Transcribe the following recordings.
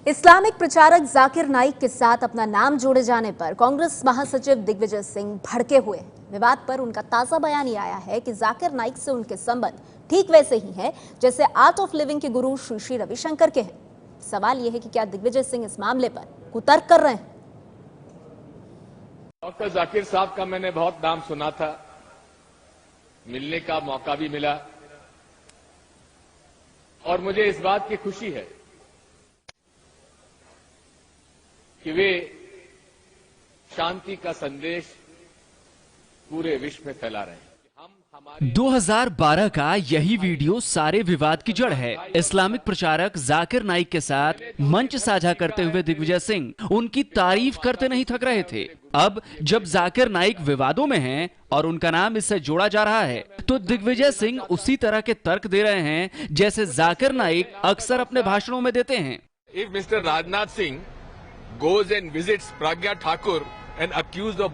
Islamic प्रचारक जाकिर नाइक के साथ अपना नाम जोड़े जाने पर कांग्रेस महासचिव दिग्विजय सिंह भड़के हुए हैं। विवाद पर उनका ताजा बयान ये आया है कि जाकिर नाइक से उनके संबंध ठीक वैसे ही हैं जैसे आर्ट ऑफ लिविंग के गुरु श्री श्री रविशंकर के हैं। सवाल यह है कि क्या दिग्विजय सिंह इस मामले पर कुतर्क कर रहे हैं? डॉक्टर जाकिर साहब का मैंने बहुत नाम सुना था, मिलने का मौका भी मिला और मुझे इस बात की खुशी है कि वे शांति का संदेश पूरे विश्व में फैला रहे हैं। 2012 का यही वीडियो सारे विवाद की जड़ है। इस्लामिक प्रचारक जाकिर नाइक के साथ मंच साझा करते हुए दिग्विजय सिंह उनकी तारीफ करते नहीं थक रहे थे। अब जब जाकिर नाइक विवादों में हैं और उनका नाम इससे जोड़ा जा रहा है, तो दिग्विजय सिंह उसी तरह के तर्क दे रहे हैं जैसे जाकिर नाइक अक्सर अपने भाषणों में देते हैं। If Mr. Rajnath Singh goes and visits Pragya Thakur and accused of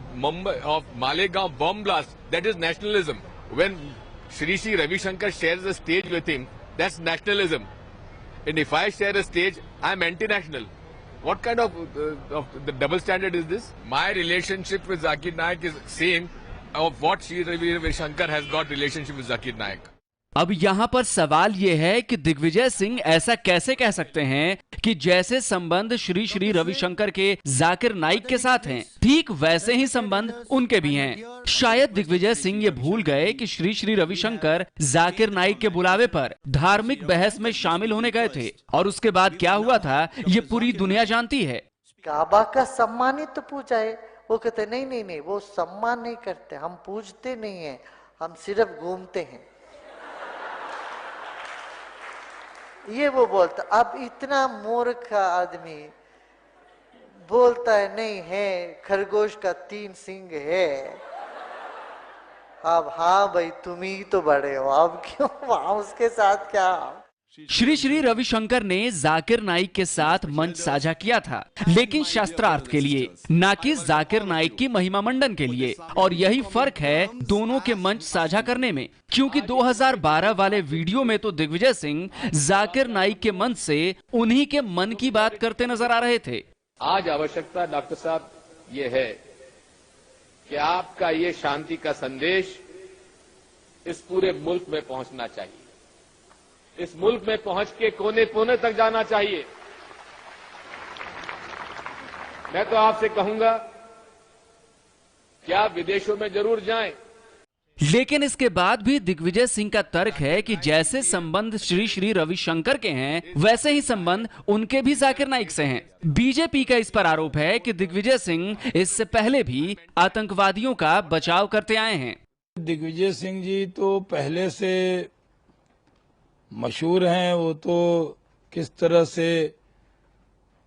Malegaon bomb blast, that is nationalism. When Shri Shri Ravi Shankar shares a stage with him, that's nationalism. And if I share a stage, I'm anti-national. What kind of the double standard is this? My relationship with Zakir Naik is same of what Shri Ravi Shankar has got relationship with Zakir Naik. अब यहाँ पर सवाल यह है कि दिग्विजय सिंह ऐसा कैसे कह सकते हैं कि जैसे संबंध श्री श्री रविशंकर के जाकिर नाइक के साथ हैं, ठीक वैसे ही संबंध उनके भी हैं। शायद दिग्विजय सिंह ये भूल गए कि श्री श्री रविशंकर जाकिर नाइक के बुलावे पर धार्मिक बहस में शामिल होने गए थे और उसके बाद क्या हुआ था ये पूरी दुनिया जानती है। काबा का सम्मानित तो पूजा है, वो कहते नहीं, वो सम्मान नहीं करते, हम पूजते नहीं है, हम सिर्फ घूमते हैं, ये वो बोलता। अब इतना मूर्ख आदमी बोलता है नहीं है, खरगोश का 3 सींग है। अब हाँ भाई तुम ही तो बड़े हो, अब क्यों वहां उसके साथ क्या? श्री श्री रविशंकर ने जाकिर नाइक के साथ मंच साझा किया था, लेकिन शास्त्रार्थ के लिए, ना कि जाकिर नाइक की महिमा मंडन के लिए। और यही फर्क है दोनों के मंच साझा करने में, क्योंकि 2012 वाले वीडियो में तो दिग्विजय सिंह जाकिर नाइक के मंच से उन्हीं के मन की बात करते नजर आ रहे थे। आज आवश्यकता डॉक्टर साहब ये है कि आपका ये शांति का संदेश इस पूरे मुल्क में पहुंचना चाहिए, इस मुल्क में पहुंच के कोने कोने तक जाना चाहिए। मैं तो आपसे कहूंगा कि आप विदेशों में जरूर जाएं। लेकिन इसके बाद भी दिग्विजय सिंह का तर्क है कि जैसे संबंध श्री श्री रविशंकर के हैं, वैसे ही संबंध उनके भी जाकिर नाइक से हैं। बीजेपी का इस पर आरोप है कि दिग्विजय सिंह इससे पहले भी आतंकवादियों का बचाव करते आए हैं। दिग्विजय सिंह जी तो पहले से मशहूर हैं, वो तो किस तरह से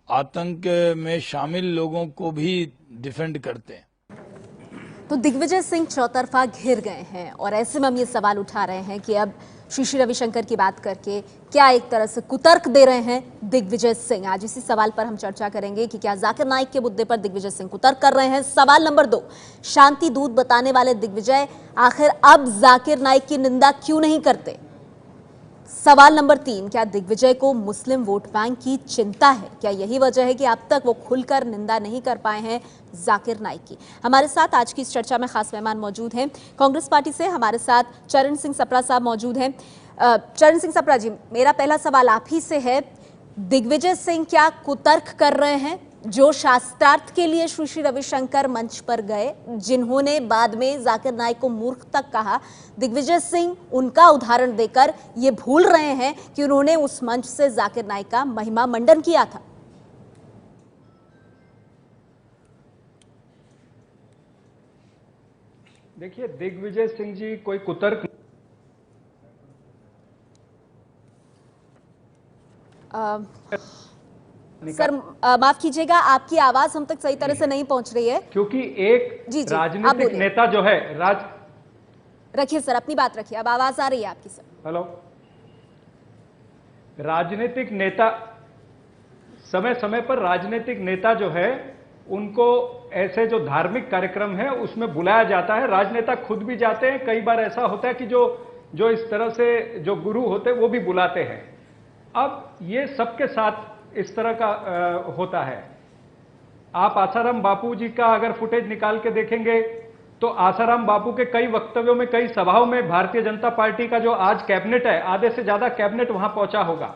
आतंक में शामिल लोगों को भी डिफेंड करते हैं। तो दिग्विजय सिंह चौतरफा घिर गए हैं और ऐसे में हम ये सवाल उठा रहे हैं कि अब श्री श्री रविशंकर की बात करके क्या एक तरह से कुतर्क दे रहे हैं दिग्विजय सिंह? आज इसी सवाल पर हम चर्चा करेंगे कि क्या जाकिर नाइक के मुद्दे पर दिग्विजय सिंह कुतर्क कर रहे हैं। सवाल नंबर 2, शांति दूत बताने वाले दिग्विजय आखिर अब जाकिर नाइक की निंदा क्यों नहीं करते? सवाल नंबर 3, क्या दिग्विजय को मुस्लिम वोट बैंक की चिंता है? क्या यही वजह है कि अब तक वो खुलकर निंदा नहीं कर पाए हैं जाकिर नाइक की? हमारे साथ आज की इस चर्चा में खास मेहमान मौजूद हैं। कांग्रेस पार्टी से हमारे साथ चरण सिंह सप्रा साहब मौजूद हैं। चरण सिंह सप्रा जी, मेरा पहला सवाल आप ही से है, दिग्विजय सिंह क्या कुतर्क कर रहे हैं? जो शास्त्रार्थ के लिए श्री श्री रविशंकर मंच पर गए, जिन्होंने बाद में जाकिर नाइक को मूर्ख तक कहा, दिग्विजय सिंह उनका उदाहरण देकर ये भूल रहे हैं कि उन्होंने उस मंच से जाकिर नाइक का महिमा मंडन किया था। देखिए, दिग्विजय सिंह जी कोई कुतर्क सर माफ कीजिएगा, आपकी आवाज हम तक सही तरह से नहीं पहुंच रही है, क्योंकि एक राजनीतिक नेता जो है रखिए सर, अपनी बात रखिए, अब आवाज आ रही है आपकी सर। हेलो, राजनीतिक नेता समय समय पर राजनीतिक नेता जो है उनको ऐसे जो धार्मिक कार्यक्रम है उसमें बुलाया जाता है, राजनेता खुद भी जाते हैं। कई बार ऐसा होता है कि जो इस तरह से जो गुरु होते हैं वो भी बुलाते हैं। अब ये सबके साथ इस तरह का होता है। आप आसाराम बापू जी का अगर फुटेज निकाल के देखेंगे तो आसाराम बापू के कई वक्तव्यों में, कई सभाओं में भारतीय जनता पार्टी का जो आज कैबिनेट है, आधे से ज्यादा कैबिनेट वहां पहुंचा होगा।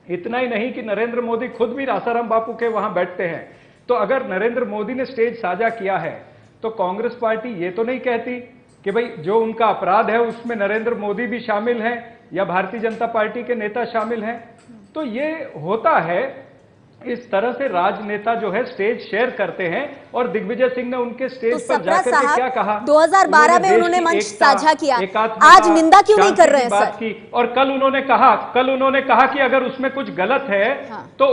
इतना ही नहीं कि नरेंद्र मोदी खुद भी आसाराम बापू के वहां बैठते हैं। तो अगर नरेंद्र मोदी ने स्टेज साझा किया है तो कांग्रेस पार्टी ये तो नहीं कहती कि भाई जो उनका अपराध है उसमें नरेंद्र मोदी भी शामिल हैं या भारतीय जनता पार्टी के नेता शामिल हैं। तो ये होता है, इस तरह से राजनेता जो है स्टेज शेयर करते हैं। और दिग्विजय सिंह ने उनके स्टेज तो पर जाकर के क्या कहा, 2012 में उन्होंने मंच साझा किया, आज निंदा क्यों नहीं कर रहे हैं सर? की। और कल उन्होंने कहा कि अगर उसमें कुछ गलत है तो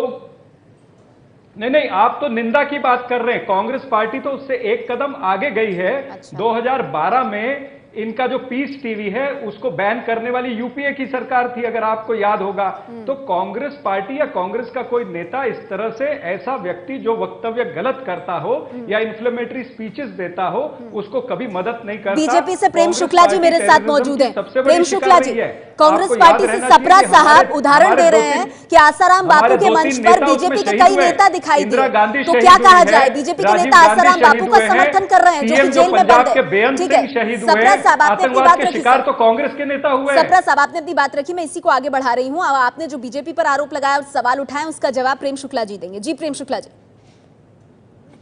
नहीं, आप तो निंदा की बात कर रहे हैं। कांग्रेस पार्टी तो उससे एक कदम आगे गई है। 2012 में इनका जो पीस टीवी है उसको बैन करने वाली यूपीए की सरकार थी, अगर आपको याद होगा। तो कांग्रेस पार्टी या कांग्रेस का कोई नेता इस तरह से, ऐसा व्यक्ति जो वक्तव्य गलत करता हो या इन्फ्लेमेटरी स्पीचेस देता हो, उसको कभी मदद नहीं करता। बीजेपी से प्रेम शुक्ला जी मेरे साथ मौजूद हैं। प्रेम शुक्ला जी, कांग्रेस पार्टी से सप्रा साहब उदाहरण दे रहे हैं कि आसाराम बापू के मंच पर बीजेपी के कई नेता दिखाई दिए, तो क्या कहा जाए? बीजेपी के नेता आसाराम बापू का समर्थन कर रहे हैं जो कि जेल में बंद है। ठीक है, सप्रा साहब आपने अपनी बात रखी। शिकार तो कांग्रेस के नेता हुए। सप्रा साहब आपने अपनी बात रखी, मैं इसी को आगे बढ़ा रही हूं। आपने जो बीजेपी पर आरोप लगाया और सवाल उठाए उसका जवाब प्रेम शुक्ला जी देंगे। जी प्रेम शुक्ला जी।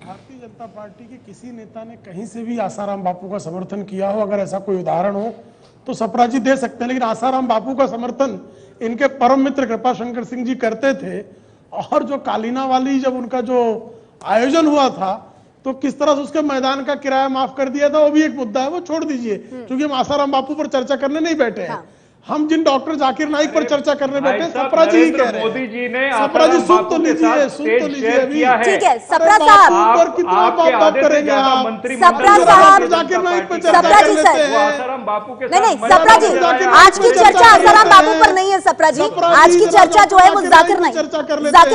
भारतीय जनता पार्टी के किसी नेता ने कहीं से भी आसाराम बापू का समर्थन किया हो, अगर ऐसा कोई उदाहरण हो तो सप्रा जी दे सकते हैं, लेकिन आसाराम बापू का समर्थन इनके परम मित्र कृपाशंकर सिंह जी करते थे। और जो कालीना वाली जब उनका जो आयोजन हुआ था तो किस तरह से उसके मैदान का किराया माफ कर दिया था, वो भी एक मुद्दा है, वो छोड़ दीजिए, क्योंकि हम आसाराम बापू पर चर्चा करने नहीं बैठे हैं। हम जिन डॉक्टर जाकिर नाइक पर चर्चा करने बैठे, सप्रा जी ही कह रहे हैं। मोदी जी ने सप्रा जी सुन तो लीजिए अभी। ठीक है सप्रा साहब, पर कितना बात करेंगे आप? सप्रा साहब, जाकिर नाइक पर चर्चा सप्रा कर जी लेते सर, हैं। आसाराम बापू के नहीं सप्रा जी, आज की चर्चा आसाराम बापू पर नहीं है सप्रा जी, आज की चर्चा जो है वो जाकिर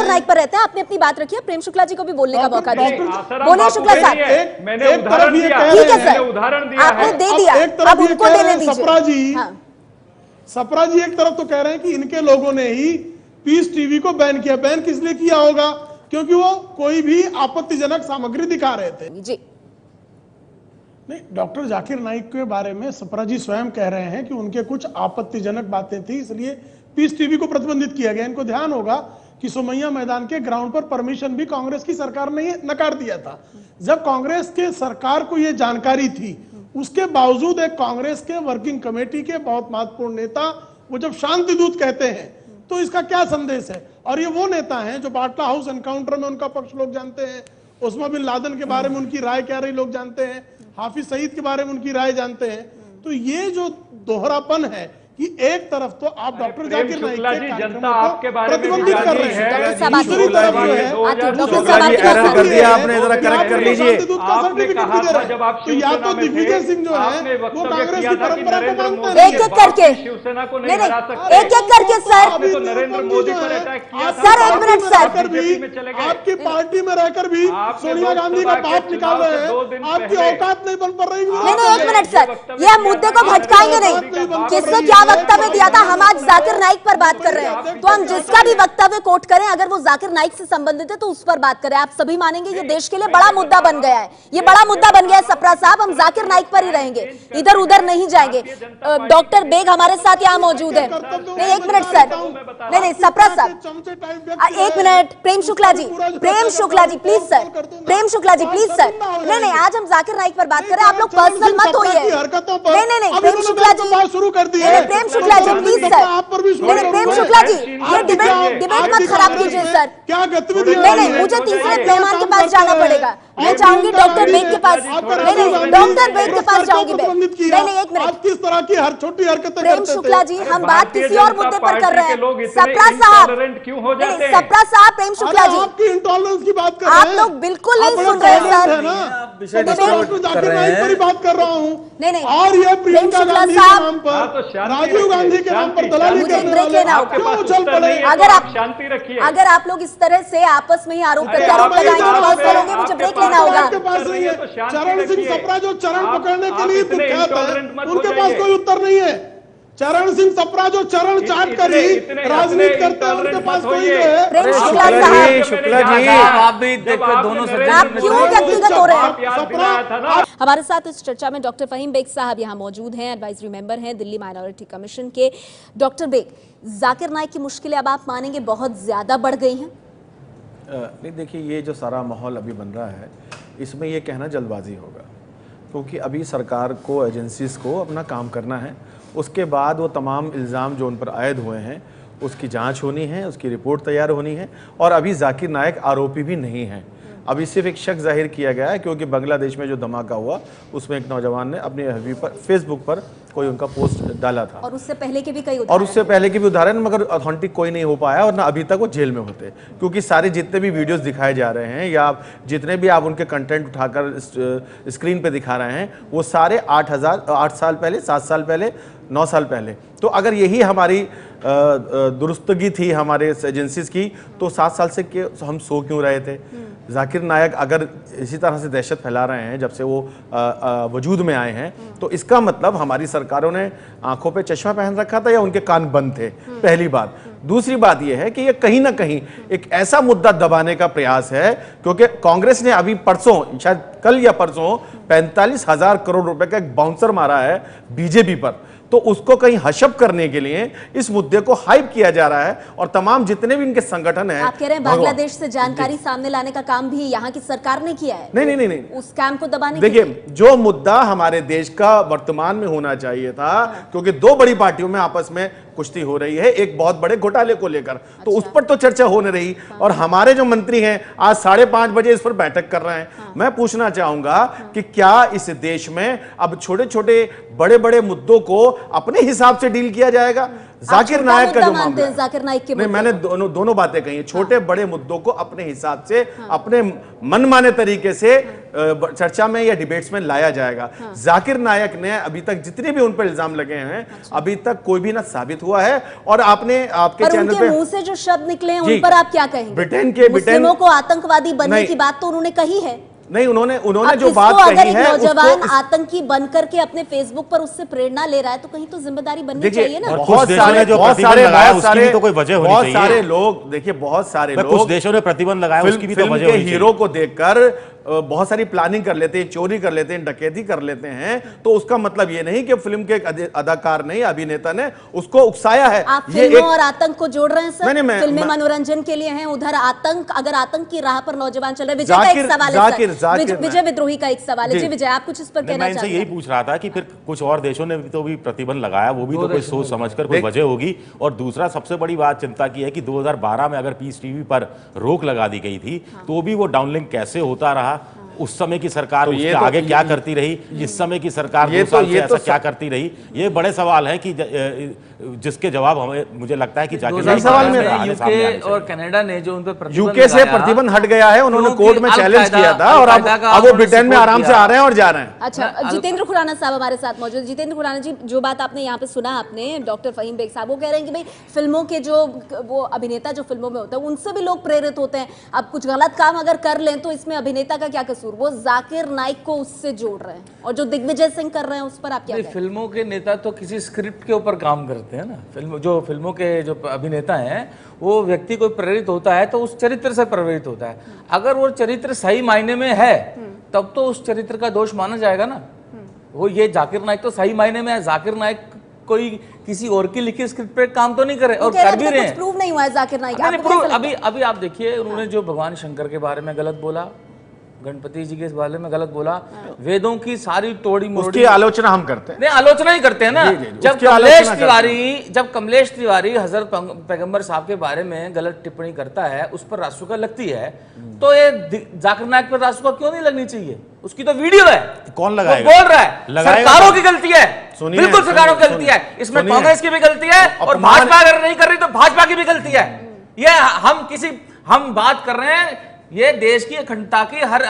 नाइक पर रहते हैं। आपने अपनी बात रखी है, प्रेम शुक्ला जी को भी बोलने का मौका दिया। बोलिए शुक्ला साहब। मैंने उदाहरण दिया, ठीक है सर, उदाहरण दिया, आपने दे दिया, अब उनको देने दीजिए। सप्रा जी एक तरफ तो कह रहे हैं कि इनके लोगों ने ही पीस टीवी को बैन किया। बैन किस लिए किया होगा? क्योंकि वो कोई भी आपत्तिजनक सामग्री दिखा रहे थे। जी नहीं, डॉक्टर जाकिर नाइक के बारे में सप्रा जी स्वयं कह रहे हैं कि उनके कुछ आपत्तिजनक बातें थी, इसलिए पीस टीवी को प्रतिबंधित किया गया। इनको ध्यान होगा कि सोमैया मैदान के ग्राउंड पर परमिशन भी कांग्रेस की सरकार ने नकार दिया था। जब कांग्रेस के सरकार को यह जानकारी थी, उसके बावजूद एक कांग्रेस के वर्किंग कमेटी के बहुत महत्वपूर्ण नेता वो जब शांति दूत कहते हैं तो इसका क्या संदेश है? और ये वो नेता हैं जो बाटला हाउस एनकाउंटर में उनका पक्ष लोग जानते हैं, उस्मा बिन लादेन के बारे में उनकी राय क्या रही लोग जानते हैं, हाफिज सईद के बारे में उनकी राय जानते हैं। तो ये जो दोहरापन है कि एक तरफ तो आप डॉक्टर जाकिर नाइक के जनता आपके बारे में प्रतिबंधित कर रहे हैं, दूसरी तरफ जो है कर दिया आपने, जरा करेक्ट कर लीजिए। तो या तो दिग्विजय सिंह जो है वो कांग्रेस की परंपरा को मानते हैं, एक एक करके, शिवसेना को नहीं एक एक करके सर, नरेंद्र मोदी पर अटैक किया सर, एक मिनट सर, आपकी पार्टी में रहकर भी सोनिया गांधी का बाप निकाल रहे हैं, आपकी औकात नहीं बन पा रही। नहीं एक मिनट सर, ये मुद्दे को भटकाएंगे नहीं। किसने क्या वक्तव्य दिया था? हम आज जाकिर नाइक पर बात कर रहे हैं, तो हम जिसका भी वक्तव्य कोट करें अगर वो जाकिर नाइक से संबंधित है तो उस पर बात करें। आप सभी मानेंगे ये देश के लिए बड़ा मुद्दा बन गया है, ये बड़ा मुद्दा बन गया है सप्रा साहब। हम जाकिर नाइक पर ही रहेंगे, इधर उधर नहीं जाएंगे। डॉक्टर बेग हमारे साथ यहाँ मौजूद है। नहीं एक मिनट सर, नहीं सप्रा साहब, एक minute. Prem Shukla ji, Prem Shukla ji please sir, Prem Shukla ji please sir. नहीं आज हम जाकिर नाइक पर बात कर रहे हैं, आप लोग पर्सनल मत होइए। नहीं प्रेम शुक्ला जी शुरू कर दी, प्रेम शुक्ला जी प्लीज सर, प्रेम शुक्ला जी ये डिबेट मत खराब कीजिए सर। क्या गतिविधि? नहीं मुझे तीसरे मेहमान के पास जाना पड़ेगा। मैं चाहूंगी डॉक्टर बेग के पास, नहीं डॉक्टर बेग के पास जाऊंगी मैं। नहीं एक मिनट, किस तरह की हर छोटी हरकतें प्रेम शुक्ला जी हम बात किसी और मुद्दे पर कर रहे हैं। सप्रा साहब, सप्रा साहब, प्रेम शुक्ला जी आपकी इंटॉलरेंस की बात कर रहे हैं, आप लोग बिल्कुल नहीं सुन रहे सर। जाकिर नाइक पर ही बात कर रहा हूँ। नहीं और ये प्रियंका गांधी के नाम पर, राजीव गांधी के नाम पर दलाली करने वाले क्यों उछल पड़े? अगर आप शांति रखिए, अगर आप लोग इस तरह से आपस में ही आरोप प्रत्यारोप लगाएंगे, पर्सनल होंगे, मुझे ब्रेक लेना होगा। के पास नहीं है। चरण सिंह सप्रा जो चरण पकड़ने के लिए कुख्यात है, उनके पास कोई उत्तर नहीं है। चरण सिंह सप्रा जो चरण चाट कर ही राजनीति करते हैं, उनके पास कोई जो है। प्रेम शुक्ला साहब, शुक्ला जी आप भी देखो दोनों आप क्यों व्यक्तिगत हो रहे हैं? सप्रा हमारे साथ इस चर्चा में डॉक्टर फहीम बेग साहब यहाँ मौजूद हैं, एडवाइजरी मेंबर हैं दिल्ली माइनॉरिटी कमीशन के। डॉक्टर बेग, जाकिर नाइक की मुश्किलें अब आप मानेंगे बहुत ज्यादा बढ़ गई हैं? नहीं, देखिए ये जो सारा माहौल अभी बन रहा है, इसमें ये कहना जल्दबाजी होगा, क्योंकि अभी सरकार को, एजेंसीज को अपना काम करना है। उसके बाद वो तमाम इल्ज़ाम जो उन पर आयद हुए हैं उसकी जांच होनी है, उसकी रिपोर्ट तैयार होनी है। और अभी जाकिर नाइक आरोपी भी नहीं है, अभी सिर्फ एक शक जाहिर किया गया है, क्योंकि बांग्लादेश में जो धमाका हुआ उसमें एक नौजवान ने अपने एफबी पर, फेसबुक पर कोई उनका पोस्ट डाला था। और उससे पहले के भी कई उदाहरण मगर ऑथेंटिक कोई नहीं हो पाया, और ना अभी तक वो जेल में होते, क्योंकि सारे जितने भी वीडियोस दिखाए जा रहे हैं या जितने भी आप उनके कंटेंट उठाकर स्क्रीन पे दिखा रहे हैं, वो सारे 8 साल पहले, 7 साल पहले, 9 साल पहले। तो अगर यही हमारी दुरुस्तगी थी हमारे एजेंसीज की, तो 7 साल से हम सो क्यों रहे थे? जाकिर नायक अगर इसी तरह से दहशत फैला रहे हैं जब से वो वजूद में आए हैं, तो इसका मतलब हमारी सरकारों ने आंखों पे चश्मा पहन रखा था या उनके कान बंद थे, पहली बात। दूसरी बात यह है कि ये कहीं ना कहीं एक ऐसा मुद्दा दबाने का प्रयास है, क्योंकि कांग्रेस ने अभी परसों, शायद कल या परसों, 45,000 करोड़ रुपए का एक बाउंसर मारा है बीजेपी पर। तो उसको कहीं हशप करने के लिए इस मुद्दे को हाइप किया जा रहा है, और तमाम जितने भी इनके संगठन हैं। आप कह रहे हैं बांग्लादेश से जानकारी सामने लाने का काम भी यहाँ की सरकार ने किया है? नहीं, उस काम को दबाने। देखिए, जो मुद्दा हमारे देश का वर्तमान में होना चाहिए था, क्योंकि 2 बड़ी पार्टियों में आपस में कुश्ती हो रही है एक बहुत बड़े घोटाले को लेकर, तो उस पर तो चर्चा होने रही। और हमारे जो मंत्री हैं आज 5:30 बजे इस पर बैठक कर रहे हैं। मैं पूछना चाहूंगा कि क्या इस देश में अब छोटे छोटे बड़े बड़े मुद्दों को अपने हिसाब से डील किया जाएगा? जाकिर नायक का जो मामला है, जाकिर नाइक के नहीं, मैंने दोनों बातें कही, छोटे बड़े मुद्दों को अपने हिसाब से, अपने मनमाने तरीके से चर्चा में या डिबेट्स में लाया जाएगा। जाकिर नायक ने अभी तक जितने भी उन पर इल्जाम लगे हैं, अभी तक कोई भी ना साबित हुआ है। और आपने आपके चैनल पे मुंह से जो शब्द निकले हैं उन पर आप क्या कहेंगे? ब्रिटेन के मुस्लिमों को आतंकवादी बनने की बात तो उन्होंने कही है। नहीं, उन्होंने जो बात कही है, नौजवान आतंकी बनकर के अपने फेसबुक पर उससे प्रेरणा ले रहा है, तो कहीं तो जिम्मेदारी बननी चाहिए ना। बहुत सारे लोग, देखिए बहुत सारे लोग, कुछ देशों ने प्रतिबंध लगाया, उसकी भी तो वजह होनी चाहिए। हीरो को देखकर बहुत सारी प्लानिंग कर लेते हैं, चोरी कर लेते हैं, डकैती कर लेते हैं, तो उसका मतलब ये नहीं कि फिल्म के अदाकार ने, अभिनेता ने उसको उकसाया है। आप फिल्मों और आतंक को जोड़ रहे हैं सर? फिल्में मनोरंजन के लिए हैं, उधर आतंक, अगर आतंक की राह पर नौजवान चल रहे। विजय का एक सवाल है, विजय विद्रोही का एक सवाल है। जी विजय, आप कुछ इस पर कहना चाहते हैं? यही पूछ रहा था कि फिर कुछ और देशों ने भी तो भी प्रतिबंध लगाया, वो भी तो कोई सोच समझकर कोई वजह होगी। और दूसरा सबसे बड़ी बात चिंता की है कि 2012 में अगर पीस टीवी पर रोक लगा दी गई थी, तो भी वो डाउनलिंक कैसे होता रहा? उस समय की सरकार तो उसके आगे क्या करती रही, इस समय की सरकार 2 साल से ऐसा क्या करती रही? ये बड़े सवाल हैं कि जिसके जवाब हमें, मुझे लगता है कि जाकिर सवाल में यूके और कनाडा ने जो उन पर यूके से प्रतिबंध हट गया है, उन्होंने कोर्ट में चैलेंज किया था, और अब वो ब्रिटेन में आराम से आ रहे हैं और जा रहे हैं। अच्छा, जितेंद्र खुराना साहब हमारे साथ मौजूद। जितेंद्र खुराना जी, जो बात आपने यहाँ पे सुना, आपने डॉक्टर फहीम बेग साहब वो कह रहे हैं कि भाई फिल्मों के जो वो अभिनेता जो फिल्मों में होता है उनसे भी लोग प्रेरित होते हैं। अब कुछ गलत काम अगर कर लें तो इसमें अभिनेता का क्या कसूर? वो जाकिर नाइक को उससे जोड़ रहे हैं, और जो दिग्विजय सिंह कर रहे हैं उस पर आप क्या कहें? फिल्मों के नेता तो किसी स्क्रिप्ट के ऊपर काम करते हैं ना। फिल्मों के जो अभिनेता हैं, वो व्यक्ति कोई प्रेरित होता है तो उस चरित्र से प्रेरित होता है। अगर वो चरित्र सही मायने में है तब तो उस चरित्र का दोष माना जाएगा ना। वो ये जाकिर नाइक तो सही मायने में है। जाकिर नाइक कोई किसी और की लिखी स्क्रिप्ट पे काम तो नहीं करे, और कर भी रहे हैं। प्रूव नहीं हुआ है जाकिर नाइक। अभी आप देखिए, उन्होंने जो भगवान शंकर के बारे में गलत बोला, गणपति जी के बारे में गलत बोला, वेदों की सारी तोड़ी मोड़ी, उसकी आलोचना हम करते हैं। नहीं, आलोचना ही करते हैं ना। जब कमलेश तिवारी हजरत पैगंबर साहब के बारे में गलत टिप्पणी करता है, उस पर रासुका लगती है, तो ये जाकिर नाइक पर रासुका क्यों नहीं लगनी चाहिए? उसकी तो वीडियो है, कौन लगाएगा? बोल रहा है, सरकारों की गलती है, बिल्कुल सरकारों की गलती है। इसमें कांग्रेस की भी गलती है, और भाजपा अगर नहीं कर रही तो भाजपा की भी गलती है। ये हम बात कर रहे हैं ये देश की अखंडता की हर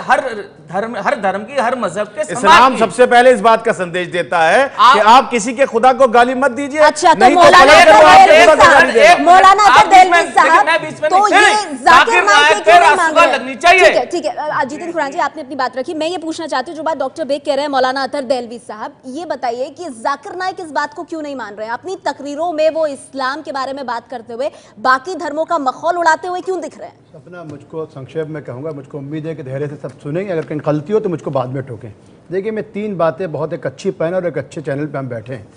धर्म की, हर मजहब के इस्लाम सबसे पहले इस बात का संदेश देता है कि आप किसी के खुदा को गाली मत दीजिए। अच्छा, तो नहीं तो मौलाना पलट कर वो आपके खुदा को गाली देगा। मौलाना देलवी साहब, तो तो ये जाकिर नाइक क्यों नहीं मांग रहे? लगनी चाहिए। ठीक है जितिन खुराना जी, आपने अपनी बात रखी। मैं ये पूछना चाहती हूँ, जो बात डॉक्टर बेग कह रहे हैं, मौलाना अतर देलवी साहब, ये बताइए कि जाकिर नाइक इस बात को क्यों नहीं मान रहे हैं? अपनी तकरीरों में वो इस्लाम के बारे में बात करते हुए बाकी धर्मों का मखौल उड़ाते हुए क्यों दिख रहे हैं? अपना मुझको संक्षेप में कहूँगा, मुझको उम्मीद है कि धैर्य से सब सुनेंगे, अगर कहीं गलती हो तो मुझको बाद में टोकें। देखिए, मैं 3 बातें, बहुत एक अच्छी पहन और एक अच्छे चैनल पे हम बैठे हैं।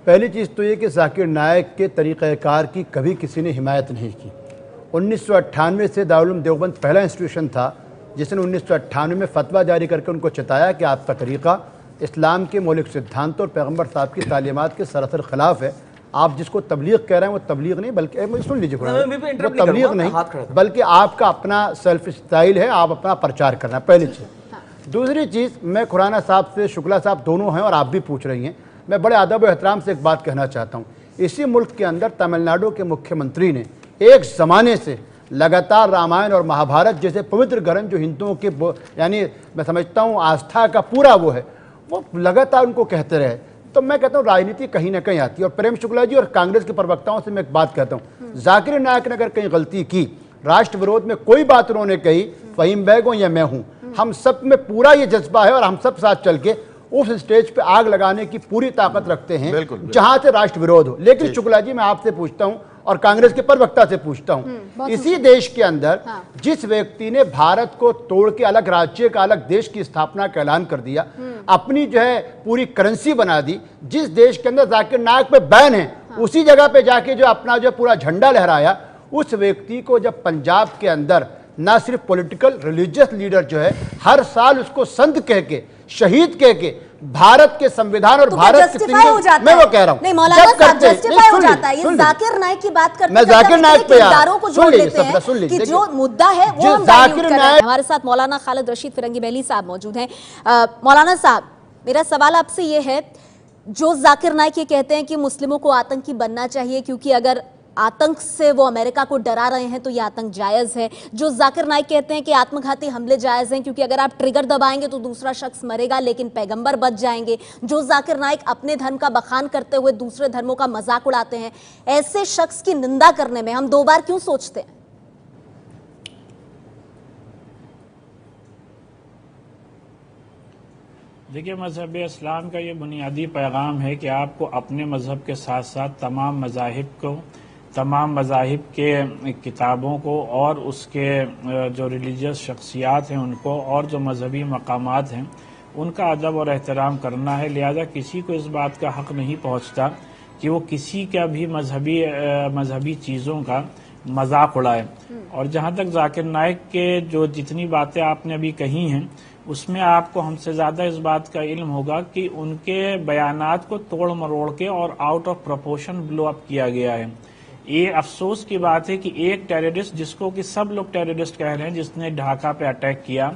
पहली चीज़ तो ये कि जाकिर नाइक के तरीक़ाकार की कभी किसी ने हिमायत नहीं की। 1998 से दारुल उलूम देवबंद पहला इंस्टीट्यूशन था जिसने 1998 में फतवा जारी करके उनको चेताया कि आपका तरीक़ा इस्लाम के मौलिक सिद्धांतों और पैगम्बर साहब की तालीमात के सरासर ख़िलाफ़ है। आप जिसको तबलीग कह रहे हैं वो तबलीग नहीं, बल्कि सुन लीजिए, वो तबलीग नहीं बल्कि आपका अपना सेल्फ स्टाइल है, आप अपना प्रचार करना, पहली चीज़। दूसरी चीज़, मैं खुराना साहब से, शुक्ला साहब दोनों हैं और आप भी पूछ रही हैं, मैं बड़े अदब और एहतराम से एक बात कहना चाहता हूँ। इसी मुल्क के अंदर तमिलनाडु के मुख्यमंत्री ने एक ज़माने से लगातार रामायण और महाभारत जैसे पवित्र ग्रंथ जो हिंदुओं के, यानी मैं समझता हूँ आस्था का पूरा वो है, वो लगातार उनको कहते रहे। तो मैं कहता हूँ राजनीति कहीं ना कहीं आती है। और प्रेम शुक्ला जी और कांग्रेस के प्रवक्ताओं से मैं एक बात कहता हूँ, जाकिर नाइक ने अगर कहीं गलती की, राष्ट्र विरोध में कोई बात उन्होंने कही, फहीम बैग हो या मैं हूँ, हम सब में पूरा ये जज्बा है और हम सब साथ चल के उस स्टेज पे आग लगाने की पूरी ताकत रखते हैं जहां से राष्ट्र विरोध हो। लेकिन शुक्ला जी, मैं आपसे पूछता हूं और कांग्रेस के प्रवक्ता से पूछता हूं, इसी देश के अंदर जिस व्यक्ति ने भारत को तोड़ के अलग राज्य का, अलग देश की स्थापना का ऐलान कर दिया, अपनी जो है पूरी करेंसी बना दी, जिस देश के अंदर जाकिर नाइक पे बैन है, उसी जगह पे जाके जो अपना जो पूरा झंडा लहराया, उस व्यक्ति को जब पंजाब के अंदर ना सिर्फ पॉलिटिकल रिलीजियस लीडर जो है हर साल उसको संत कह के, शहीद कह के, भारत के संविधान और तो भारत के मैं वो कह रहा हूं, नहीं मौलाना साहब, जस्टिफाई हो जाता है। ये जाकिर नाइक की बात करते हैं, मैं जाकिर नाइक पे किरदारों को जोड़ लेते हैं कि जो मुद्दा है वो हम डाइल्यूट कर रहे हैं। हमारे साथ मौलाना खालिद रशीद फिरंगी महली साहब मौजूद हैं। मौलाना साहब, मेरा सवाल आपसे ये है, जो जाकिर नाइक ये कहते हैं कि मुस्लिमों को आतंकी बनना चाहिए क्योंकि अगर आतंक से वो अमेरिका को डरा रहे हैं तो ये आतंक जायज़ है। जो जाकिर नाइक कहते हैं कि आत्मघाती हमले जायज़ हैं क्योंकि अगर आप ट्रिगर दबाएंगे तो दूसरा शख्स मरेगा लेकिन पैगंबर बच जाएंगे। जो जाकिर नाइक अपने धर्म का बखान करते हुए दूसरे धर्मों का मजाक उड़ाते हैं, ऐसे शख्स की निंदा करने में हम 2 बार क्यों सोचते हैं? देखिए, मजहब इस्लाम का ये बुनियादी पैगाम है कि आपको अपने मजहब के साथ साथ तमाम मजाहिब को, तमाम मजाहिब के किताबों को और उसके जो रिलीजियस शख्सियात हैं उनको और जो मजहबी मकामात हैं उनका अदब और एहतराम करना है। लिहाजा किसी को इस बात का हक़ नहीं पहुँचता कि वो किसी का भी मजहबी चीज़ों का मजाक उड़ाए। और जहाँ तक जाकिर नाइक के जो जितनी बातें आपने अभी कही हैं उसमें आपको हमसे ज़्यादा इस बात का इल्म होगा कि उनके बयानात को तोड़ मरोड़ के और out of proportion blow up किया गया है। ये अफसोस की बात है कि एक टेररिस्ट, जिसको कि सब लोग टेररिस्ट कह रहे हैं, जिसने ढाका पे अटैक किया,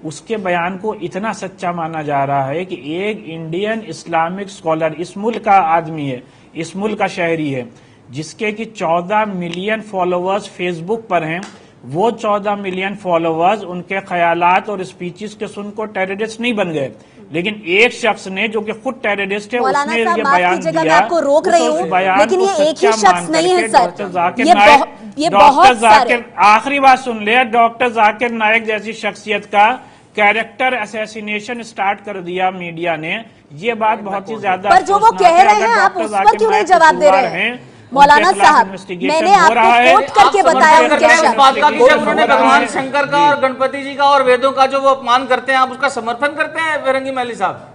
उसके बयान को इतना सच्चा माना जा रहा है कि एक इंडियन इस्लामिक स्कॉलर, इस मुल्क का आदमी है, इस मुल्क का शहरी है, जिसके कि 14 मिलियन फॉलोअर्स फेसबुक पर हैं, वो 14 मिलियन फॉलोअर्स उनके ख्यालात और स्पीचेस के सुनकर टेररिस्ट नहीं बन गए। लेकिन एक शख्स ने जो कि खुद टेररिस्ट है उसने ये बयान दिया। मैं आपको रोक रही हूं, लेकिन ये एक ही शख्स नहीं है सर, डॉक्टर जाकिर, आखिरी बात सुन ले, डॉक्टर जाकिर नाइक जैसी शख्सियत का कैरेक्टर असैसिनेशन स्टार्ट कर दिया मीडिया ने। ये बात बहुत ही ज्यादा, पर जो वो कह रहे हैं आप उस पर क्यों नहीं जवाब दे रहे हैं? मौलाना साहब, मैंने आपको कोट करके बताया उनके शब्द। उन्होंने भगवान शंकर का और गणपति जी का और वेदों का जो वो अपमान करते हैं, आप उसका समर्थन करते हैं फिरंगी महली साहब?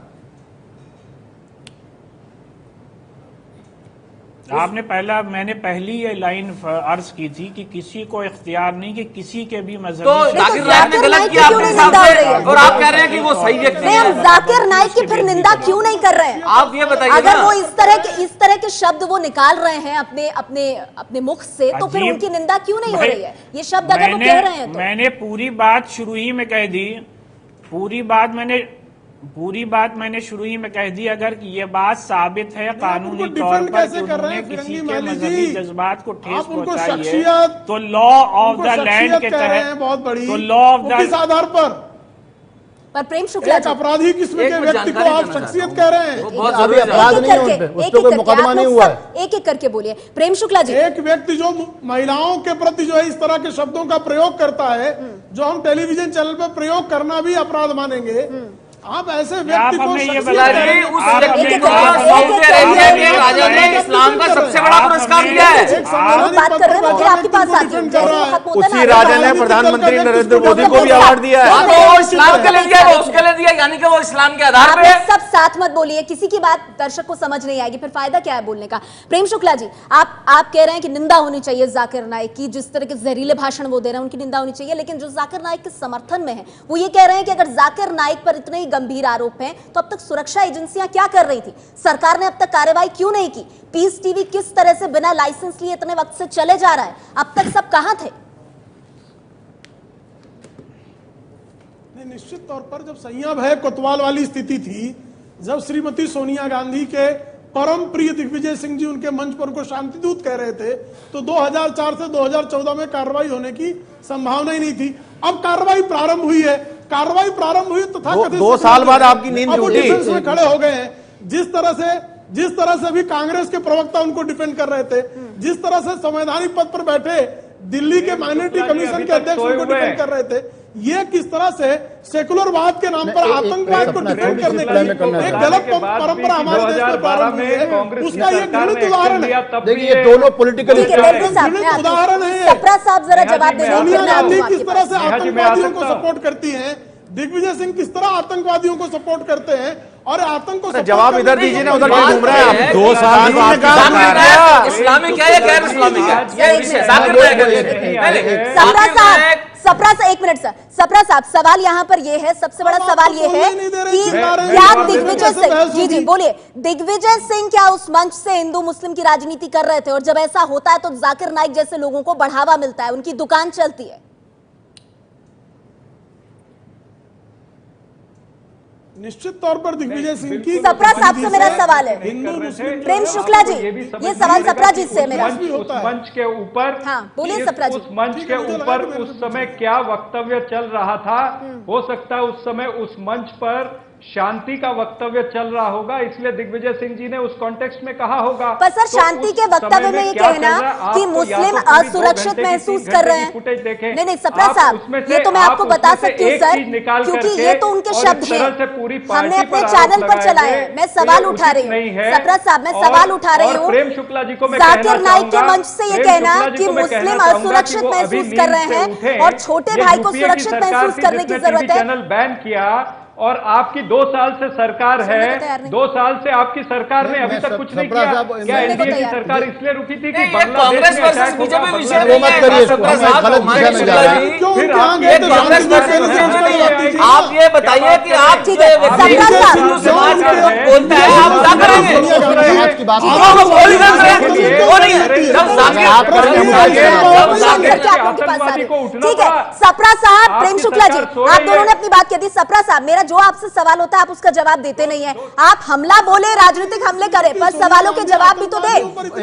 मैंने पहली ये लाइन अर्ज की थी कि किसी को इख्तियार नहीं कि किसी के भी मजहब। तो जाकिर नाइक ने गलत किया अपने हिसाब से और आप कह रहे हैं कि वो सही व्यक्ति है। हम जाकिर नाइक की फिर निंदा क्यों नहीं कर रहे हैं? आप ये बताइए, अगर वो इस तरह के शब्द वो निकाल रहे हैं अपने मुख से, तो फिर उनकी निंदा क्यों नहीं हो रही है? ये शब्द अगर वो कह रहे हैं तो। मैंने पूरी बात शुरू ही में कह दी, पूरी बात मैंने पूरी बात मैंने शुरू ही में कह दी। अगर ये बात साबित है कानूनी उनको तौर डिफेंड पर कैसे कि कर रहे उन्होंने हैं किसी फिरंगी के माली मजहबी जी? जज्बात को ठेस आप उनको पहुंचाई है शख्सियत, तो लॉ ऑफ द लैंड के कह रहे हैं तहत, बहुत बड़ी, तो लॉ ऑफ वो किस द आधार पर? पर प्रेम शुक्ला एक जी, अपराधी किस्म एक के मिनट व्यक्ति को जानकारी आप देना शख्सियत चाहता कह रहे हैं? वो बहुत अभी जरूरी अपराध नहीं है उन पे, उस पे कोई मुकदमा नहीं हुआ है। एक एक करके बोलिए प्रेम शुक्ला जी। एक व्यक्ति जो महिलाओं के प्रति जो है इस तरह के शब्दों का प्रयोग करता है, जो हम टेलीविजन चैनल पर प्रयोग करना भी अपराध मानेंगे, आप ऐसे व्यक्ति को हमें ये शख्सियत बता कह रहे रहे हैं? हैं, उस आप व्यक्ति अपने को आप सऊदी अरेबिया के राजा ने आप इस्लाम का डिफेंड सबसे कर बड़ा रहे हैं। पुरस्कार दिया है। आप बात कर रहे हैं, मैं फिर आपके पास आती हूँ। जैसे वो खत्म होता है उसी ना, राजा ने प्रधानमंत्री नरेंद्र मोदी को भी अवार्ड दिया हाँ, है। तो वो इस्लाम के लिए दिया, वो उसके लिए दिया, यानी कि वो इस्लाम के आधार आप पे लोग सब साथ मत बोलिए, किसी की बात दर्शक को समझ नहीं आएगी, फिर फायदा क्या है बोलने का। प्रेम शुक्ला जी, आप कह रहे हैं कि निंदा होनी चाहिए जाकिर नाइक की, जिस तरह के जहरीले भाषण वो दे रहे हैं उनकी निंदा होनी चाहिए, लेकिन जो जाकिर नाइक के समर्थन में है वो ये कह रहे हैं कि अगर जाकिर नाइक पर इतने ही गंभीर आरोप हैं तो अब तक सुरक्षा एजेंसियां क्या कर रही थी, सरकार ने अब तक कार्रवाई क्यों नहीं की, पीस टीवी किस तरह से बिना लाइसेंस लिए इतने वक्त से चले जा रहा है, अब तक सब कहां थे? निश्चित तौर पर जब सैया भय कोतवाल वाली स्थिति थी, जब श्रीमती सोनिया गांधी के परम प्रिय दिग्विजय सिंह जी उनके मंच पर उनको शांति दूत कह रहे थे, तो 2004 से 2014 में कार्रवाई होने की संभावना ही नहीं थी। अब कार्रवाई प्रारंभ हुई है, कार्रवाई प्रारंभ हुई तो था 2 साल बाद आपकी नींद अब वो टूटी। डिफेंस में खड़े हो गए हैं। जिस तरह से अभी कांग्रेस के प्रवक्ता उनको डिफेंड कर रहे थे, जिस तरह से संवैधानिक पद पर बैठे दिल्ली के माइनॉरिटी कमीशन के अध्यक्ष उनको डिफेंड कर रहे थे, ये किस तरह से सेकुलरवाद के नाम पर आतंकवाद को डिफेंड करने की एक गलत परंपरा हमारे देश में प्रारंभ हुई है, उसका ये घृणित उदाहरण है। देखिए ये दोनों पॉलिटिकल ठीक है, बिल्कुल साहब, मैं आती हूँ। उदाहरण है ये। सप्रा साहब जरा जवाब दे सोनिया दें, गांधी फिर मैं किस तरह से नेहा जी, मैं आ आतंकवादियों को सकता हूं। सपोर्ट करती हैं, दिग्विजय सिंह किस तरह आतंकवादियों को सपोर्ट करते हैं, और आतंक को support जवाब करने इधर के दीजिए लिए ना, उधर क्यों घूम रहे हैं आप? 2 साल की बात कर रहे हैं। इस्लामिक है या गैर इस्लामिक है, ये विषय जाकिर नाइक है। सप्रा साहब, सप्रा साहब, एक मिनट सर, सप्रा साहब, सवाल यहाँ पर ये है, सबसे बड़ा सवाल ये है कि क्या दिग्विजय सिंह, जी जी बोलिए, दिग्विजय सिंह क्या उस मंच से हिंदू मुस्लिम की राजनीति कर रहे थे, और जब ऐसा होता है तो जाकिर नाइक जैसे लोगों को बढ़ावा मिलता है, उनकी दुकान चलती है? निश्चित तौर पर दिग्विजय सिंह की सप्रा साहब से मेरा सवाल है, हिंदू मुस्लिम प्रेम शुक्ला जी, ये सवाल सप्रा जी से मेरा। उस मंच के ऊपर, हाँ, बोलिए सप्रा जी। उस मंच के ऊपर उस समय क्या वक्तव्य चल रहा था, हो सकता है उस समय उस मंच पर शांति का वक्तव्य चल रहा होगा, इसलिए दिग्विजय सिंह जी ने उस कॉन्टेक्स्ट में कहा होगा। पर सर, शांति के वक्तव्य में ये कहना कि मुस्लिम असुरक्षित महसूस कर रहे हैं, नहीं सप्रा साहब, ये तो मैं आपको बता सकती हूँ सर, क्योंकि ये तो उनके शब्द हैं, हमने अपने चैनल पर चलाए हैं। मैं सवाल उठा रही हूँ सप्रा साहब, मैं सवाल उठा रही हूँ, प्रेम शुक्ला जी को मैं जाकिर नाइक के मंच से ये कहना कि मुस्लिम असुरक्षित महसूस कर रहे हैं और छोटे भाई को सुरक्षित महसूस करने की जरूरत है। चैनल बैन किया, और आपकी 2 साल से सरकार है, 2 साल से आपकी सरकार ने अभी तक कुछ नहीं किया। क्या एनडीए की सरकार इसलिए रुकी थी कि कांग्रेस वर्सेस बीजेपी विषय वो मत करिए, गलत दिशा में जा रहे हैं। क्यों फिर क्या आप गए ये थे? कांग्रेस शांति वर्सेस से बीजेपी नहीं है। आप ये बताइए कि आप ठीक है, व्यक्ति सप्रा साहब, हिंदू समाज के लोग बोलते हैं, आप क्या करेंगे? समाज की बात आप लोग बोल ही नहीं रहे, वो नहीं है। जब जाकिर आप कर रहे हैं, जब जाकिर आतंकवादी को उठना ठीक है, था। सप्रा साहब, प्रेम आपकी शुक्ला जी, सरकार सो आप रही दोनों है। ने अपनी बात कह दी। सप्रा साहब, मेरा जो आपसे सवाल होता है आप उसका जवाब देते नहीं है, आप हमला बोले, राजनीतिक हमले करें, पर सवालों के जवाब भी तो दे।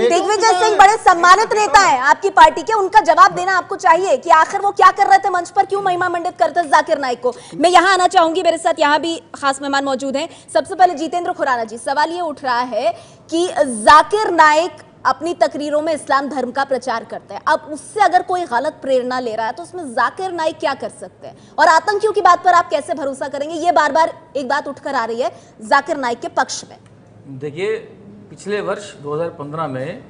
दिग्विजय सिंह बड़े सम्मानित नेता हैं आपकी पार्टी के, उनका जवाब देना आपको चाहिए कि आखिर वो क्या कर रहे थे मंच पर, क्यों महिमा मंडित करते जाकिर नाइक को। मैं यहाँ आना चाहूंगी, मेरे साथ यहाँ भी खास मेहमान मौजूद हैं। सबसे पहले जितेंद्र खुराना जी, सवाल ये उठ रहा है कि जाकिर नाइक अपनी तकरीरों में इस्लाम धर्म का प्रचार करते हैं, अब उससे अगर कोई गलत प्रेरणा ले रहा है तो उसमें जाकिर नाइक क्या कर सकते हैं, और आतंकियों की बात पर आप कैसे भरोसा करेंगे? ये बार बार एक बात उठकर आ रही है जाकिर नाइक के पक्ष में। देखिए, पिछले वर्ष 2015 में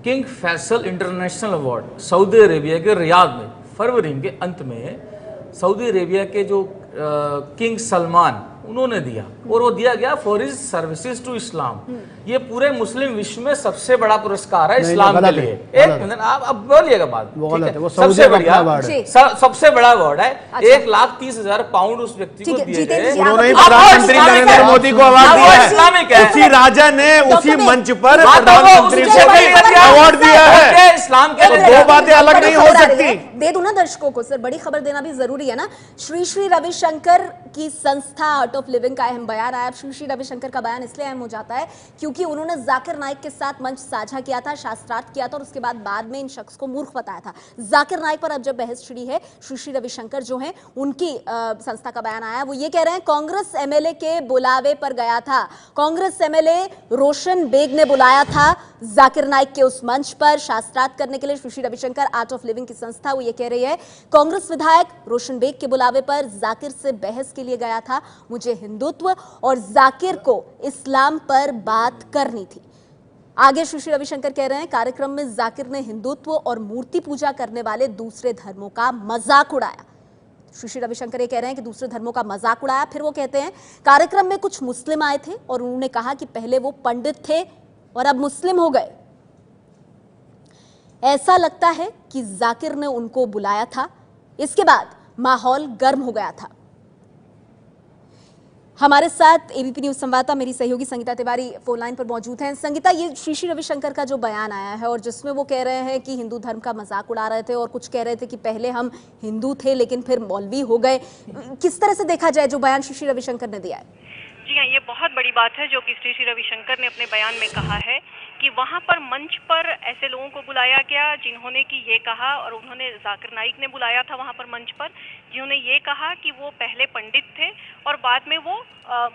King Faisal international award Saudi Arabia के रियाद में फरवरी के अंत में सऊदी अरेबिया के जो किंग सलमान उन्होंने दिया, और वो दिया गया for his services to Islam. ये पूरे मुस्लिम विश्व में सबसे बड़ा पुरस्कार है इस्लाम के लिए। एक मिनट, आप अब बोलिएगा बात, सबसे बढ़िया, सबसे बड़ा अवार्ड है। 1,30,000 पाउंड उस व्यक्ति को दिए गए। उन्होंने ही प्रधानमंत्री नरेंद्र मोदी को अवार्ड दिया है। उसी राजा ने उसी मंच पर प्रधानमंत्री को अवार्ड दिया है। इस्लाम के 2 बातें अलग नहीं हो सकती। दे दूं ना दर्शकों को सर, बड़ी खबर देना भी जरूरी है ना। श्री श्री रविशंकर की संस्था आर्ट ऑफ लिविंग का अहम बयान आया। श्री श्री रविशंकर का बयान इसलिए अहम हो जाता है क्योंकि उन्होंने जाकिर नाइक के साथ मंच साझा किया था, शास्त्रार्थ किया था और उसके बाद में इन शख्स को मूर्ख बताया था। जाकिर नाइक पर अब जब बहस छिड़ी है, श्री श्री रविशंकर जो है उनकी संस्था का बयान आया, वो ये कह रहे हैं कांग्रेस एमएलए के बुलावे पर गया था। कांग्रेस एमएलए रोशन बेग ने बुलाया था जाकिर नाइक के उस मंच पर शास्त्रार्थ करने के लिए। Shri Shri Ravishankar art of living की संस्था वो ये कह रही है कांग्रेस विधायक रोशन बेग के बुलावे पर जाकिर से बहस के लिए गया था। मुझे हिंदुत्व और जाकिर को इस्लाम पर बात करनी थी। आगे श्री श्री रविशंकर कह रहे हैं कार्यक्रम में जाकिर ने हिंदुत्व और मूर्ति पूजा करने वाले दूसरे धर्मों का मजाक उड़ाया। श्री श्री रविशंकर ये कह रहे हैं कि दूसरे धर्मों का मजाक उड़ाया। फिर वो कहते हैं कार्यक्रम में कुछ मुस्लिम आए थे और उन्होंने कहा कि पहले वो पंडित थे और अब मुस्लिम हो गए। ऐसा लगता है कि जाकिर ने उनको बुलाया था। इसके बाद माहौल गर्म हो गया था। हमारे साथ एबीपी न्यूज संवाददाता मेरी सहयोगी संगीता तिवारी फोन लाइन पर मौजूद हैं। संगीता, ये श्री श्री रविशंकर का जो बयान आया है और जिसमें वो कह रहे हैं कि हिंदू धर्म का मजाक उड़ा रहे थे और कुछ कह रहे थे कि पहले हम हिंदू थे लेकिन फिर मौलवी हो गए, किस तरह से देखा जाए जो बयान श्री श्री रविशंकर ने दिया है? जी हाँ, ये बहुत बड़ी बात है जो कि श्री श्री रविशंकर ने अपने बयान में कहा है कि वहाँ पर मंच पर ऐसे लोगों को बुलाया गया जिन्होंने कि ये कहा, और उन्होंने जाकिर नाइक ने बुलाया था वहाँ पर मंच पर, जिन्होंने ये कहा कि वो पहले पंडित थे और बाद में वो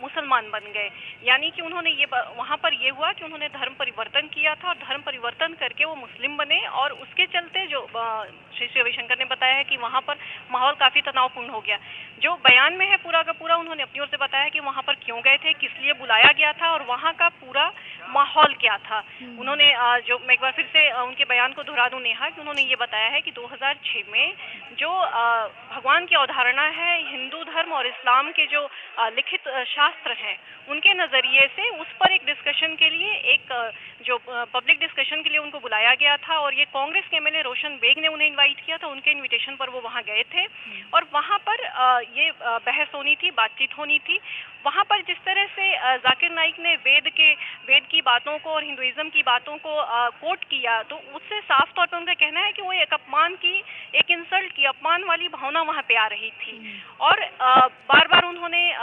मुसलमान बन गए। यानी कि उन्होंने ये वहाँ पर ये हुआ कि उन्होंने धर्म परिवर्तन किया था और धर्म परिवर्तन करके वो मुस्लिम बने, और उसके चलते जो श्री श्री रविशंकर ने बताया है कि वहाँ पर माहौल काफ़ी तनावपूर्ण हो गया। जो बयान में है पूरा का पूरा उन्होंने अपनी ओर से बताया कि वहाँ पर क्यों गए थे, किस लिए बुलाया गया था और वहाँ का पूरा माहौल क्या था। उन्होंने जो मैं एक बार फिर से उनके बयान को दोहरा दूं नेहा, कि उन्होंने ये बताया है कि 2006 में जो भगवान की अवधारणा है, हिंदू धर्म और इस्लाम के जो लिखित शास्त्र हैं उनके नज़रिए से उस पर एक डिस्कशन के लिए, एक जो पब्लिक डिस्कशन के लिए उनको बुलाया गया था, और ये कांग्रेस के एमएलए रोशन बेग ने उन्हें इनवाइट किया था। उनके इनविटेशन पर वो वहाँ गए थे और वहाँ पर ये बहस होनी थी, बातचीत होनी थी। वहाँ पर जिस तरह से जाकिर नाइक ने वेद की बातों को और हिंदुइज्म की बातों को कोट किया, तो उससे साफ तौर पर उनका कहना है कि वो एक अपमान की, एक इंसल्ट की, अपमान वाली भावना वहाँ पे आ रही थी। और बार बार उन्होंने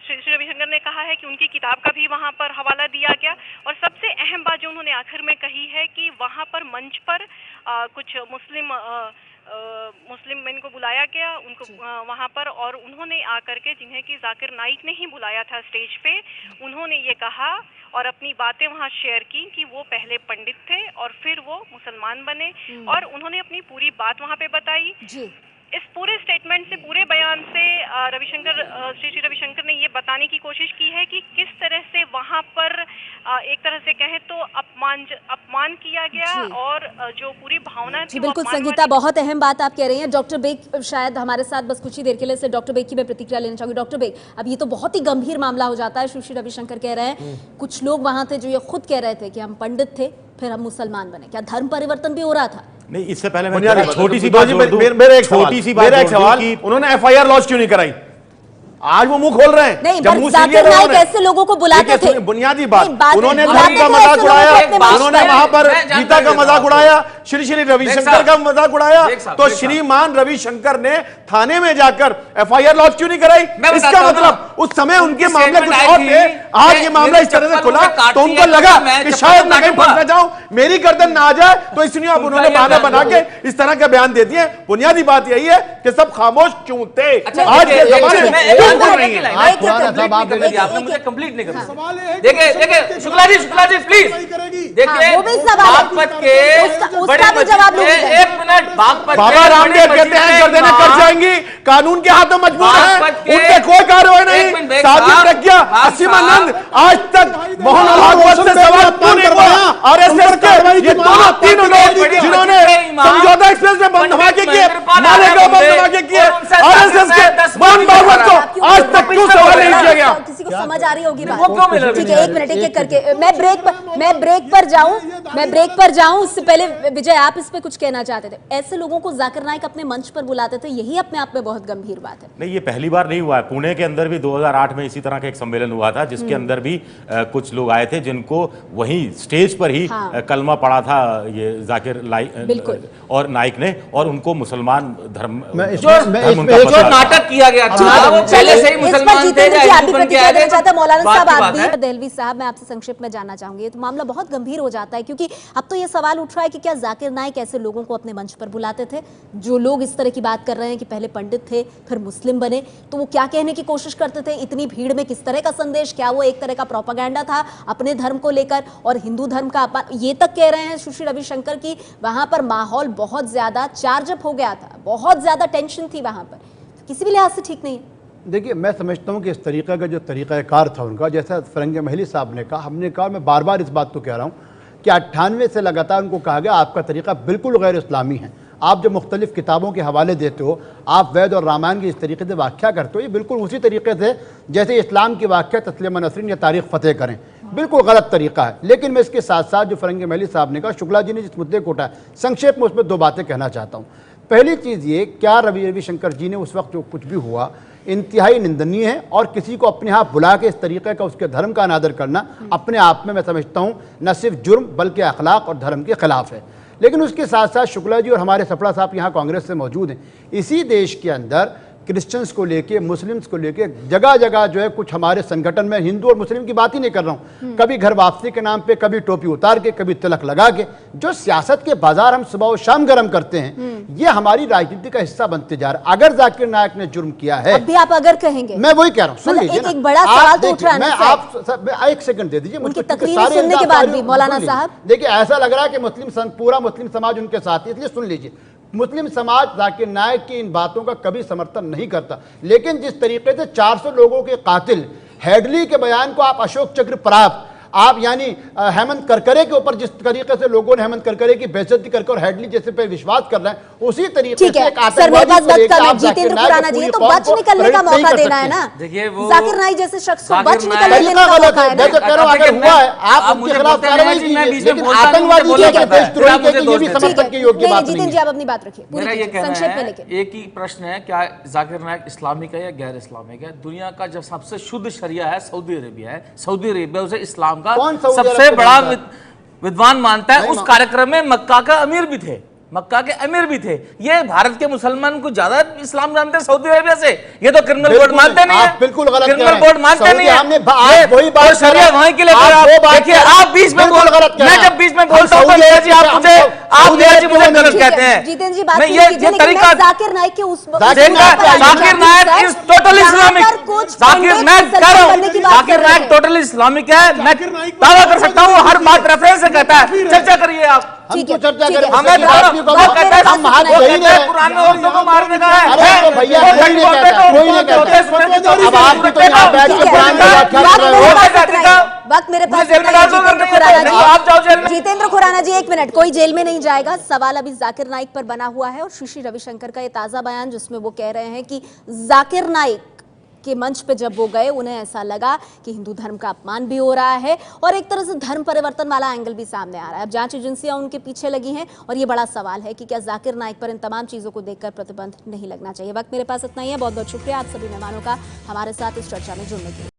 श्री रविशंकर ने कहा है कि उनकी किताब का भी वहाँ पर हवाला दिया गया, और सबसे अहम बात जो उन्होंने आखिर में कही है कि वहाँ पर मंच पर कुछ मुस्लिम मैन को बुलाया गया उनको वहाँ पर, और उन्होंने आकर के, जिन्हें कि जाकिर नाइक ने ही बुलाया था स्टेज पे, उन्होंने ये कहा और अपनी बातें वहाँ शेयर की कि वो पहले पंडित थे और फिर वो मुसलमान बने, और उन्होंने अपनी पूरी बात वहाँ पे बताई। इस पूरे स्टेटमेंट से, पूरे बयान से श्री श्री रविशंकर ने ये बताने की कोशिश की है कि किस तरह से वहाँ पर एक तरह से कहें तो अपमान किया गया, और जो पूरी भावना थी। बिल्कुल संगीता, बहुत अहम बात आप कह रही हैं। डॉक्टर बेग शायद हमारे साथ बस कुछ ही देर के लिए से, डॉक्टर बेग की मैं प्रतिक्रिया लेना चाहूंगी। डॉक्टर बेग, अब ये तो बहुत ही गंभीर मामला हो जाता है। श्री श्री रविशंकर कह रहे हैं कुछ लोग वहां थे जो ये खुद कह रहे थे कि हम पंडित थे फिर हम मुसलमान बने, क्या धर्म परिवर्तन भी हो रहा था? नहीं, इससे पहले मैं छोटी सी बात, मेरा एक सवाल, उन्होंने एफआईआर लॉन्च क्यों नहीं कराई? आज वो मुंह खोल रहे हैं। नहीं, जाकिर नाइक ऐसे लोगों को बुलाते थे। बुनियादी बात, उन्होंने धर्म का मजाक उड़ाया, उन्होंने वहां पर गीता का मजाक उड़ाया, श्री श्री रविशंकर का मजाक उड़ाया, तो श्रीमान रविशंकर ने थाने में जाकर एफआईआर लॉन्च क्यों नहीं कराई? इसका मतलब उस समय उनके मामले कुछ और थे, आज ये मामला इस तरह से खुला तो उनको लगा कि शायद मैं कहीं फंस जाऊं, मेरी गर्दन ना आ जाए, तो इसलिए अब उन्होंने बहाना बना के इस तरह का बयान दे दिए। बुनियादी बात यही है कि सब खामोश क्यों थे आज के जमाने में। आपने मुझे कंप्लीट नहीं करा। देखिए शुक्ला जी प्लीज, देखिए बागपत के एक मिनट, बागपत बाबा रामदेव कहते हैं कर देना कर जाएंगी, कानून के हाथों मजबूर है, उनके कोई कार्रवाई नहीं। साजिद प्रज्ञा, असीमानंद, आज तक मोहन भागवत से सवाल क्यों नहीं हुआ? आरएसएस के ये दोनों तीन लोग जिन्होंने समझौता एक्सप्रेस में बम धमाके किए, मालेगांव बम धमाके किए, आरएसएस के मोहन भागवत को आज तक क्यों सवाल नहीं किया गया? आप? किसी को समझ आ रही होगी बात? वो क्यों मिल रहा है? ठीक है, एक मिनट एक करके मैं ब्रेक पर जाऊं उससे पहले विजय, आप इस पे कुछ कहना चाहते थे? ऐसे लोगों को जाकिर नाइक अपने मंच पर बुलाते थे, यही अपने आप में बहुत गंभीर बात है। नहीं, ये पहली बार नहीं हुआ है। पुणे के अंदर भी 2008 में इसी तरह का एक सम्मेलन हुआ था, जिसके अंदर भी कुछ लोग आए थे जिनको वहीं स्टेज पर ही कलमा पढ़ा था ये जाकिर और नाइक ने, और उनको मुसलमान धर्म जो नाटक किया गया था वो पहले से ही मुसलमान थे। मौलाना साहब, आप भी दहलवी साहब, मैं आपसे संक्षिप्त में जानना चाहूंगी, ये तो मामला बहुत गंभीर हो जाता है, क्योंकि अब तो ये सवाल उठ रहा है कि क्या जाकिर नाइक ऐसे लोगों को अपने मंच पर बुलाते थे? जो लोग इस तरह की बात कर रहे हैं कि पहले पंडित थे फिर मुस्लिम बने, तो वो क्या कहने की कोशिश करते थे? इतनी भीड़ में किस तरह का संदेश? क्या वो एक तरह का प्रोपेगेंडा था अपने धर्म को लेकर और हिंदू धर्म का अपमान? ये तक कह रहे हैं सुश्री रविशंकर की वहां पर माहौल बहुत ज्यादा चार्ज अप हो गया था, बहुत ज्यादा टेंशन थी वहां पर, किसी भी लिहाज से ठीक नहीं है। देखिए, मैं समझता हूँ कि इस तरीक़ा का जो तरीक़ाकार था उनका, जैसा फरंग महली साहब ने कहा, हमने कहा, मैं बार बार इस बात को कह रहा हूँ कि 98 से लगातार उनको कहा गया आपका तरीक़ा बिल्कुल गैर इस्लामी है। आप जो मुख्तलिफ़ किताबों के हवाले देते हो, आप वेद और रामायण की इस तरीके से व्याख्या करते हो, ये बिल्कुल उसी तरीके से जैसे इस्लाम की व्याख्या तस्लीम नसरीन या तारीख़ फ़तेह करें, बिल्कुल गलत तरीका है। लेकिन मैं इसके साथ साथ जो फरंग महली साहब ने कहा, शुक्ला जी ने जिस मुद्दे को उठाया, संक्षेप में उसमें दो बातें कहना चाहता हूँ। पहली चीज़ ये, क्या रविशंकर जी ने उस वक्त जो कुछ भी हुआ इंतहाई निंदनीय है, और किसी को अपने यहाँ बुला के इस तरीके का उसके धर्म का अनादर करना अपने आप में मैं समझता हूँ न सिर्फ जुर्म बल्कि अखलाक और धर्म के खिलाफ है। लेकिन उसके साथ साथ शुक्ला जी और हमारे सपड़ा साहब यहाँ कांग्रेस से मौजूद हैं, इसी देश के अंदर क्रिश्चियंस को लेके, मुस्लिम्स को लेके जगह जगह जो है कुछ हमारे संगठन में, हिंदू और मुस्लिम की बात ही नहीं कर रहा हूँ, कभी घर वापसी के नाम पे, कभी टोपी उतार के, कभी तिलक लगा के, जो सियासत के बाजार हम सुबह और शाम गर्म करते हैं, ये हमारी राजनीति का हिस्सा बनते जा रहा है। अगर जाकिर नाइक ने जुर्म किया है, अभी आप अगर कहेंगे, मैं वही कह रहा हूँ, सुन लीजिए, एक बड़ा सवाल तो उठ रहा है मैं आप एक सेकंड दे दीजिए मुझे, सुनने के बाद भी मौलाना साहब, देखिए ऐसा लग रहा है कि पूरा मुस्लिम समाज उनके साथ है, इसलिए सुन लीजिए। मुस्लिम समाज जाकिर नाइक की इन बातों का कभी समर्थन नहीं करता, लेकिन जिस तरीके से 400 लोगों के कातिल हेडली के बयान को आप अशोक चक्र प्राप्त, आप यानी हेमंत करकरे के ऊपर जिस तरीके से लोगों ने हेमंत करकरे की बेइज्जती करके और हेडली जैसे पे विश्वास कर रहे हैं, उसी तरीके से एक आतंकवादी जितेंद्र खुराना जी, तो बच निकलने का मौका देना है ना। देखिए, वो जाकिर नाइक जैसे शख्स को बच निकलने का मौका है ना। अगर हुआ है आप उनके खिलाफ कार्रवाई कीजिए, लेकिन आतंकवादी के देशद्रोही के ये भी समर्थन के योग्य बात नहीं। जितेंद्र जी, आप अपनी बात रखिए, मेरा ये कहना है, एक ही प्रश्न है, क्या जाकिर नाइक इस्लामिक है या गैर इस्लामिक है? दुनिया का जो सबसे शुद्ध शरिया है सऊदी अरेबिया है, सऊदी अरेबिया उसे इस्लाम का सबसे बड़ा विद्वान मानता है। उस कार्यक्रम में मक्का का अमीर भी थे, मक्का के अमीर भी थे। ये भारत के मुसलमान को ज्यादा इस्लाम जानते हैं सऊदी अरेबिया से, ये तो क्रिमिनल कोड मानते नहीं है, बिल्कुल गलत, क्रिमिनल कोड मानते नहीं है, वही बात शरिया वहीं के लिए। देखिए, आप बीच में बोल, मैं जब बीच में बोलता हूँ जी आप मुझे गलत कहते हैं। जितेंद्र जी, बात ये तरीका जाकिर नाइक के उस Zakir Naik is totally Islamic, Zakir Naik totally Islamic है, मैं दावा कर सकता हूँ, हर बात रेफरेंस से कहता है। चर्चा करिए आप, हम तो चर्चा करें, हमें हम हाथ यही है, कुरान में औरतों को मारने का है। अरे तो भैया कोई नहीं कहता, कोई नहीं कहता, अब आप भी तो यहाँ बैठ के कुरान में व्याख्या कर रहे हो। वक्त मेरे पास जितेंद्र खुराना जी, एक मिनट, कोई जेल में नहीं जाएगा। सवाल अभी जाकिर नाइक पर बना हुआ है और श्री रविशंकर का ये ताजा बयान जिसमें वो कह रहे हैं कि जाकिर नाइक के मंच पे जब वो गए उन्हें ऐसा लगा कि हिंदू धर्म का अपमान भी हो रहा है और एक तरह से धर्म परिवर्तन वाला एंगल भी सामने आ रहा है। अब जांच एजेंसियां उनके पीछे लगी हैं और ये बड़ा सवाल है कि क्या जाकिर नाइक पर इन तमाम चीजों को देखकर प्रतिबंध नहीं लगना चाहिए। वक्त मेरे पास इतना ही है, बहुत बहुत शुक्रिया आप सभी मेहमानों का हमारे साथ इस चर्चा में जुड़ने के लिए।